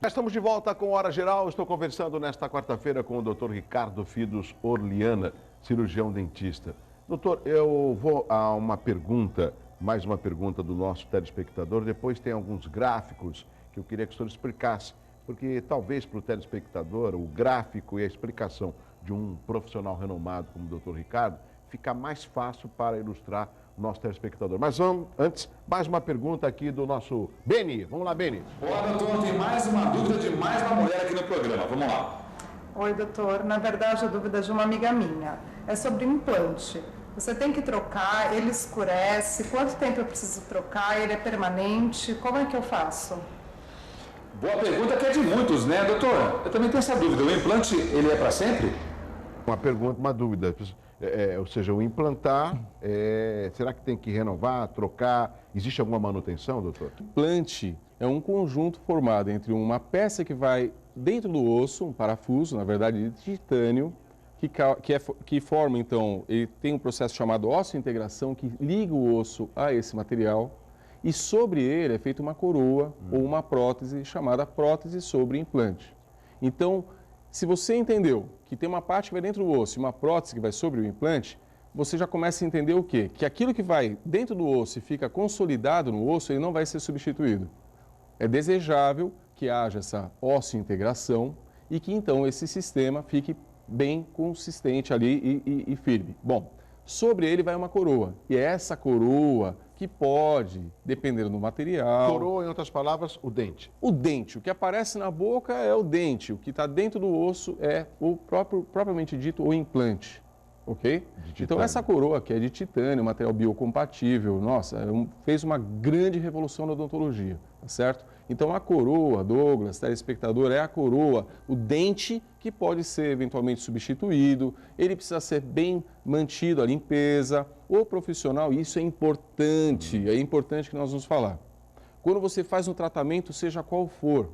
Já estamos de volta com Hora Geral. Estou conversando nesta quarta-feira com o Dr. Ricardo Fidos Orliana, cirurgião dentista. Doutor, eu vou a uma pergunta, mais uma pergunta do nosso telespectador. Depois tem alguns gráficos que eu queria que o senhor explicasse, porque talvez para o telespectador o gráfico e a explicação de um profissional renomado como o Dr. Ricardo fica mais fácil para ilustrar o nosso telespectador. Mas vamos, antes, mais uma pergunta aqui do nosso Beni. Vamos lá, Beni. Olá, doutor, tem mais uma dúvida de mais uma mulher aqui no programa. Vamos lá. Oi, doutor. Na verdade, a dúvida é de uma amiga minha. É sobre implante. Você tem que trocar, ele escurece, quanto tempo eu preciso trocar, ele é permanente, como é que eu faço? Boa pergunta que é de muitos, né, doutor? Eu também tenho essa dúvida. O implante, ele é para sempre? Uma pergunta, uma dúvida. Ou seja, o implantar, será que tem que renovar, trocar? Existe alguma manutenção, doutor? Implante é um conjunto formado entre uma peça que vai dentro do osso, um parafuso, na verdade, de titânio, que forma, então, ele tem um processo chamado osseointegração, que liga o osso a esse material, e sobre ele é feita uma coroa ou uma prótese chamada prótese sobre implante. Então, se você entendeu que tem uma parte que vai dentro do osso e uma prótese que vai sobre o implante, você já começa a entender o quê? Que aquilo que vai dentro do osso e fica consolidado no osso, ele não vai ser substituído. É desejável que haja essa osseointegração e que então esse sistema fique bem consistente ali e firme. Bom, sobre ele vai uma coroa e é essa coroa que pode, dependendo do material... Coroa, em outras palavras, o dente. O dente, o que aparece na boca é o dente, o que está dentro do osso é o propriamente dito o implante, ok? Então essa coroa que é de titânio, material biocompatível, nossa, fez uma grande revolução na odontologia, tá certo? Então a coroa, Douglas, telespectador, é a coroa, o dente que pode ser eventualmente substituído, ele precisa ser bem mantido, a limpeza, o profissional, isso é importante que nós vamos falar. Quando você faz um tratamento, seja qual for,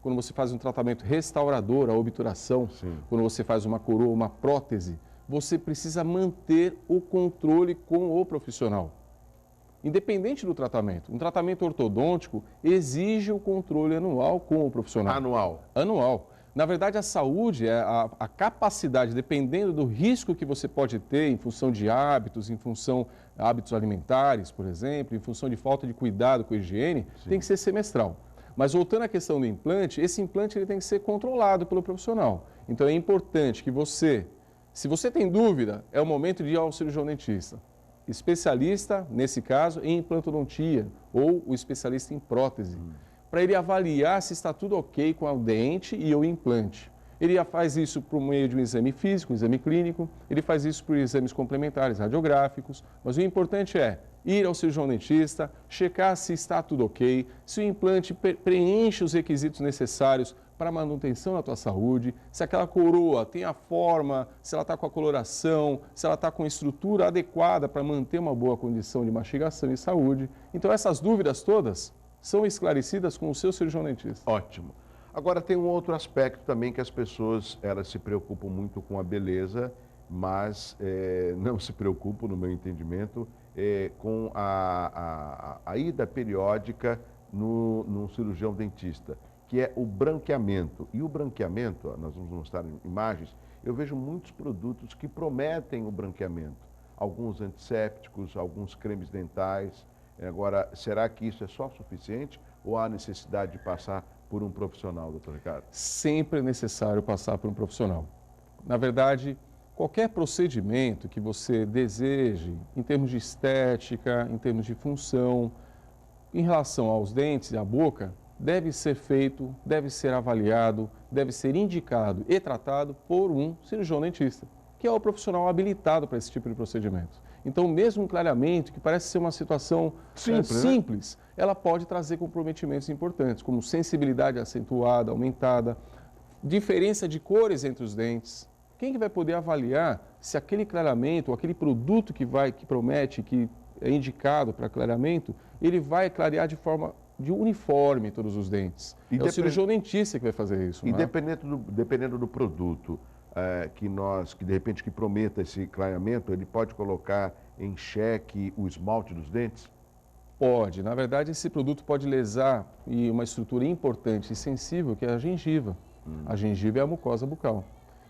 quando você faz um tratamento restaurador, a obturação, quando você faz uma coroa, uma prótese, você precisa manter o controle com o profissional. Independente do tratamento. Um tratamento ortodôntico exige o controle anual com o profissional. Anual? Anual. Na verdade, a saúde é a capacidade, dependendo do risco que você pode ter em função de hábitos, em função de hábitos alimentares, por exemplo, em função de falta de cuidado com a higiene, tem que ser semestral. Mas voltando à questão do implante, esse implante ele tem que ser controlado pelo profissional. Então é importante que você, se você tem dúvida, é o momento de ir ao cirurgião dentista. Especialista, nesse caso, em implantodontia ou o especialista em prótese, para ele avaliar se está tudo ok com o dente e o implante. Ele faz isso por meio de um exame físico, um exame clínico, ele faz isso por exames complementares, radiográficos, mas o importante é ir ao cirurgião dentista, checar se está tudo ok, se o implante preenche os requisitos necessários para a manutenção da tua saúde, se aquela coroa tem a forma, se ela está com a coloração, se ela está com a estrutura adequada para manter uma boa condição de mastigação e saúde. Então essas dúvidas todas são esclarecidas com o seu cirurgião dentista. Ótimo. Agora tem um outro aspecto também que as pessoas, elas se preocupam muito com a beleza, mas não se preocupam, no meu entendimento, com a ida periódica no cirurgião dentista, que é o branqueamento. E o branqueamento, nós vamos mostrar imagens, eu vejo muitos produtos que prometem o branqueamento. Alguns antissépticos, alguns cremes dentais. Agora, será que isso é só suficiente ou há necessidade de passar por um profissional, doutor Ricardo? Sempre é necessário passar por um profissional. Na verdade, qualquer procedimento que você deseje, em termos de estética, em termos de função, em relação aos dentes e à boca, deve ser feito, deve ser avaliado, deve ser indicado e tratado por um cirurgião dentista, que é o profissional habilitado para esse tipo de procedimento. Então, mesmo um clareamento, que parece ser uma situação simples, ela pode trazer comprometimentos importantes, como sensibilidade acentuada, aumentada, diferença de cores entre os dentes. Quem que vai poder avaliar se aquele clareamento, ou aquele produto que promete, que é indicado para clareamento, ele vai clarear de forma uniforme todos os dentes? É o cirurgião dentista que vai fazer isso. E dependendo do produto, que de repente que prometa esse clareamento, ele pode colocar em xeque o esmalte dos dentes? Pode. Na verdade, esse produto pode lesar uma estrutura importante e sensível, que é a gengiva. A gengiva é a mucosa bucal.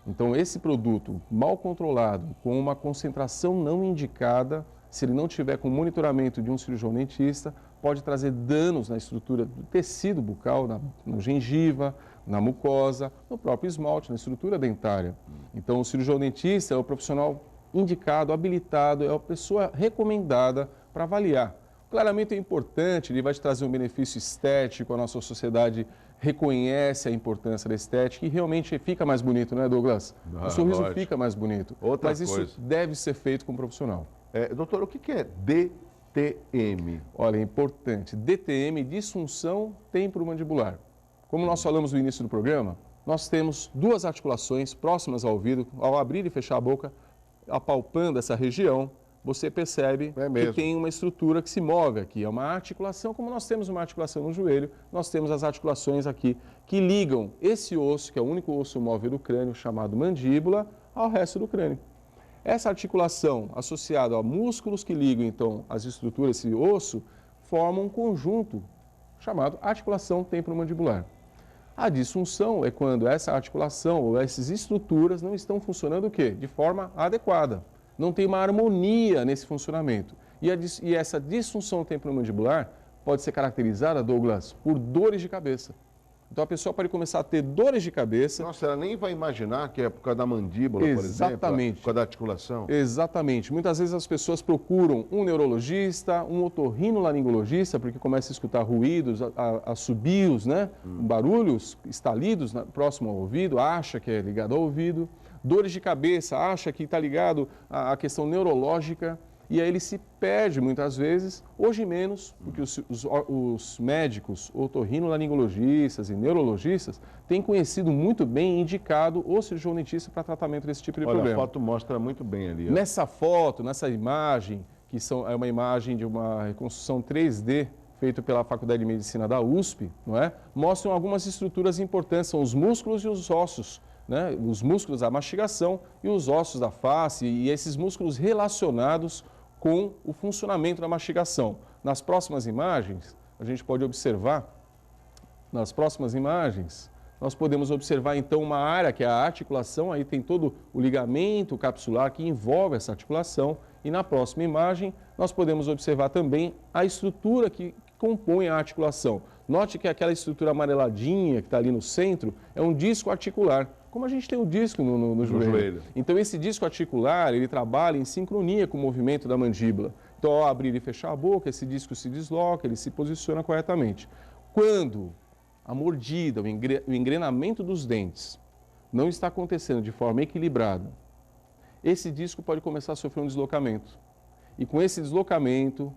Então, esse produto mal controlado, com uma concentração não indicada, se ele não tiver com monitoramento de um cirurgião dentista, pode trazer danos na estrutura do tecido bucal, na gengiva, na mucosa, no próprio esmalte, na estrutura dentária. Então, o cirurgião dentista é o profissional indicado, habilitado, é a pessoa recomendada para avaliar. O clareamento é importante, ele vai te trazer um benefício estético, a nossa sociedade reconhece a importância da estética e realmente fica mais bonito, não é, Douglas? O sorriso lógico. fica mais bonito. Outra Mas coisa. isso deve ser feito com um profissional. Doutor, o que é DTM? Olha, é importante. DTM, disfunção temporomandibular. Como nós falamos no início do programa, nós temos duas articulações próximas ao ouvido. Ao abrir e fechar a boca, apalpando essa região, você percebe que tem uma estrutura que se move aqui. É uma articulação, como nós temos uma articulação no joelho, nós temos as articulações aqui que ligam esse osso, que é o único osso móvel do crânio, chamado mandíbula, ao resto do crânio. Essa articulação, associada a músculos que ligam, então, as estruturas, esse osso, forma um conjunto chamado articulação temporomandibular. A disfunção é quando essa articulação ou essas estruturas não estão funcionando o quê? De forma adequada. Não tem uma harmonia nesse funcionamento. E essa disfunção temporomandibular pode ser caracterizada, Douglas, por dores de cabeça. Então a pessoa pode começar a ter dores de cabeça. Nossa, ela nem vai imaginar que é por causa da mandíbula, Exatamente. por causa da articulação. Exatamente. Muitas vezes as pessoas procuram um neurologista, um otorrinolaringologista, porque começa a escutar ruídos, assobios, né? Barulhos, estalidos próximo ao ouvido, acha que é ligado ao ouvido. Dores de cabeça, acha que está ligado à questão neurológica. E aí ele se perde muitas vezes, hoje menos, porque os médicos, otorrinolaringologistas e neurologistas têm conhecido muito bem e indicado o cirurgião dentista para tratamento desse tipo de problema. Olha, a foto mostra muito bem ali. Ó. Nessa foto, nessa imagem, é uma imagem de uma reconstrução 3D feita pela Faculdade de Medicina da USP, não é? Mostram algumas estruturas importantes, são os músculos e os ossos. Né? Os músculos da mastigação e os ossos da face e esses músculos relacionados com o funcionamento da mastigação. Nas próximas imagens, a gente pode observar, nós podemos observar então uma área que é a articulação, aí tem todo o ligamento capsular que envolve essa articulação e na próxima imagem nós podemos observar também a estrutura que compõe a articulação. Note que aquela estrutura amareladinha que está ali no centro é um disco articular, como a gente tem o disco no joelho. Então, esse disco articular, ele trabalha em sincronia com o movimento da mandíbula. Então, ao abrir e fechar a boca, esse disco se desloca, ele se posiciona corretamente. Quando a mordida, o engrenamento dos dentes não está acontecendo de forma equilibrada, esse disco pode começar a sofrer um deslocamento. E com esse deslocamento,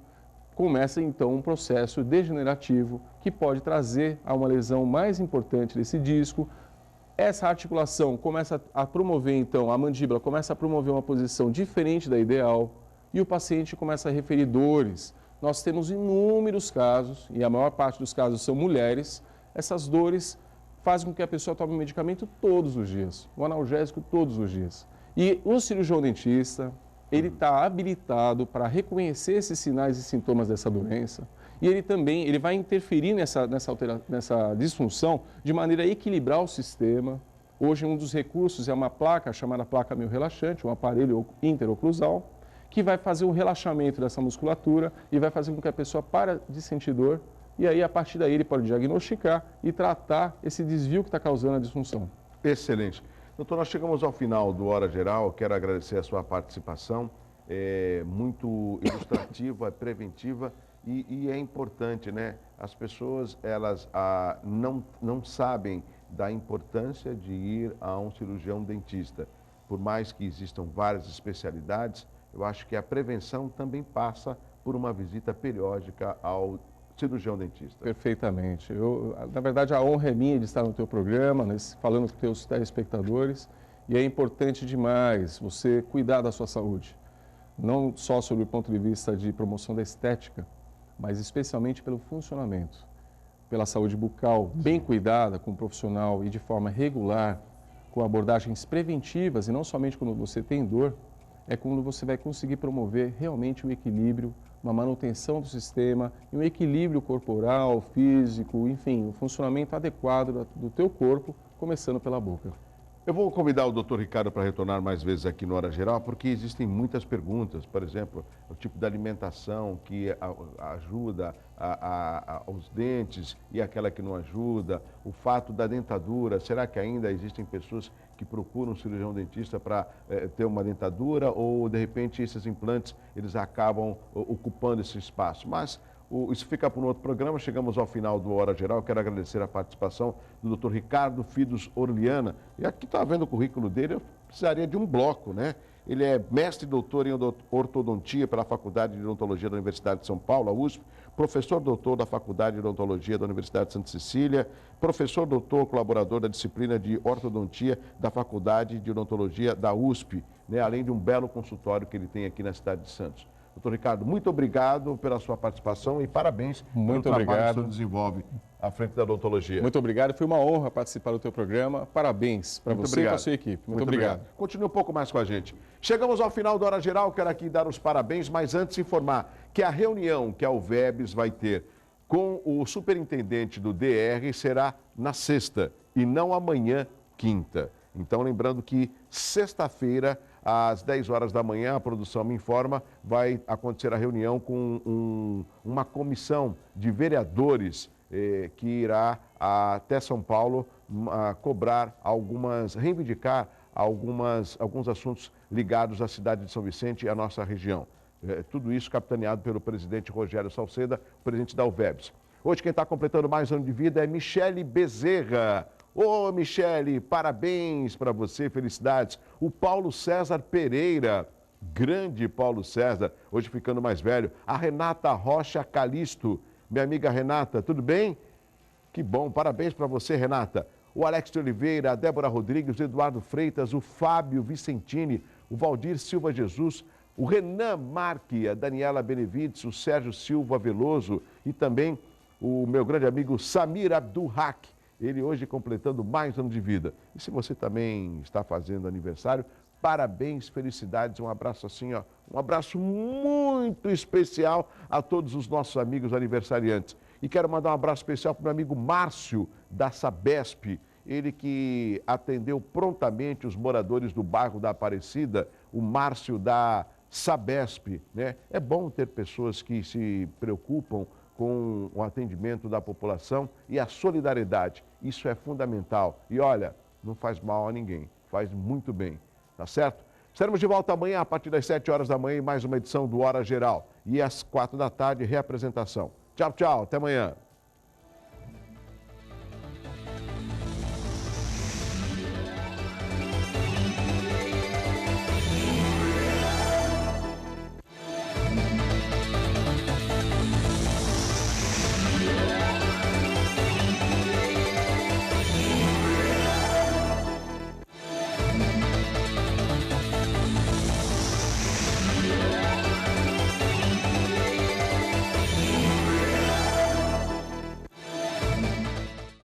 começa então um processo degenerativo que pode trazer a uma lesão mais importante desse disco. Essa articulação começa a promover, então, a mandíbula começa a promover uma posição diferente da ideal e o paciente começa a referir dores. Nós temos inúmeros casos, e a maior parte dos casos são mulheres, essas dores fazem com que a pessoa tome um medicamento todos os dias, um analgésico todos os dias. E o cirurgião dentista, ele está habilitado para reconhecer esses sinais e sintomas dessa doença e ele vai interferir nessa disfunção de maneira a equilibrar o sistema. Hoje um dos recursos é uma placa chamada placa miorrelaxante, um aparelho interoclusal, que vai fazer um relaxamento dessa musculatura e vai fazer com que a pessoa pare de sentir dor e aí a partir daí ele pode diagnosticar e tratar esse desvio que está causando a disfunção. Excelente. Doutor, nós chegamos ao final do Hora Geral, quero agradecer a sua participação, é muito ilustrativa, preventiva e é importante, né? As pessoas, elas não sabem da importância de ir a um cirurgião dentista. Por mais que existam várias especialidades, eu acho que a prevenção também passa por uma visita periódica ao cirurgião dentista. Perfeitamente. Na verdade, a honra é minha de estar no teu programa, falando com os teus telespectadores, e é importante demais você cuidar da sua saúde, não só sob o ponto de vista de promoção da estética, mas especialmente pelo funcionamento, pela saúde bucal bem cuidada com um profissional e de forma regular, com abordagens preventivas e não somente quando você tem dor, é quando você vai conseguir promover realmente o equilíbrio uma manutenção do sistema e um equilíbrio corporal, físico, enfim, o funcionamento adequado do teu corpo, começando pela boca. Eu vou convidar o Dr. Ricardo para retornar mais vezes aqui no Hora Geral, porque existem muitas perguntas, por exemplo, o tipo de alimentação que ajuda aos dentes e aquela que não ajuda, o fato da dentadura, será que ainda existem pessoas que procuram um cirurgião dentista para ter uma dentadura ou, de repente, esses implantes, eles acabam ocupando esse espaço? Mas isso fica para um outro programa. Chegamos ao final do Hora Geral. Quero agradecer a participação do Dr. Ricardo Fidos Orliana. E aqui está vendo o currículo dele, eu precisaria de um bloco, né? Ele é mestre e doutor em ortodontia pela Faculdade de Odontologia da Universidade de São Paulo, a USP, professor doutor da Faculdade de Odontologia da Universidade de Santa Cecília, professor doutor colaborador da disciplina de ortodontia da Faculdade de Odontologia da USP, né? Além de um belo consultório que ele tem aqui na cidade de Santos. Doutor Ricardo, muito obrigado pela sua participação e parabéns pelo trabalho que o senhor desenvolve à frente da odontologia. Muito obrigado, foi uma honra participar do teu programa. Parabéns para você e para a sua equipe. Muito obrigado. Continue um pouco mais com a gente. Chegamos ao final da Hora Geral, quero aqui dar os parabéns, mas antes informar que a reunião que a UVEBS vai ter com o superintendente do DR será na sexta e não amanhã, quinta. Então, lembrando que sexta-feira, às 10 horas da manhã, a produção me informa, vai acontecer a reunião com uma comissão de vereadores que irá até São Paulo reivindicar alguns assuntos ligados à cidade de São Vicente e à nossa região. Tudo isso capitaneado pelo presidente Rogério Salceda, presidente da UVEBS. Hoje quem está completando mais ano de vida é Michele Bezerra. Ô, Michele, parabéns para você, felicidades. O Paulo César Pereira, grande Paulo César, hoje ficando mais velho. A Renata Rocha Calisto, minha amiga Renata, tudo bem? Que bom, parabéns para você, Renata. O Alex de Oliveira, a Débora Rodrigues, o Eduardo Freitas, o Fábio Vicentini, o Valdir Silva Jesus, o Renan Marque, a Daniela Benevides, o Sérgio Silva Veloso e também o meu grande amigo Samir Abdulhak. Ele hoje completando mais ano de vida. E se você também está fazendo aniversário, parabéns, felicidades, um abraço assim, ó, um abraço muito especial a todos os nossos amigos aniversariantes. E quero mandar um abraço especial para o meu amigo Márcio, da Sabesp, ele que atendeu prontamente os moradores do bairro da Aparecida, o Márcio da Sabesp, né? É bom ter pessoas que se preocupam com o atendimento da população e a solidariedade. Isso é fundamental. E olha, não faz mal a ninguém, faz muito bem, tá certo? Estaremos de volta amanhã a partir das 7 horas da manhã em mais uma edição do Hora Geral. E às 4 da tarde, reapresentação. Tchau, tchau, até amanhã.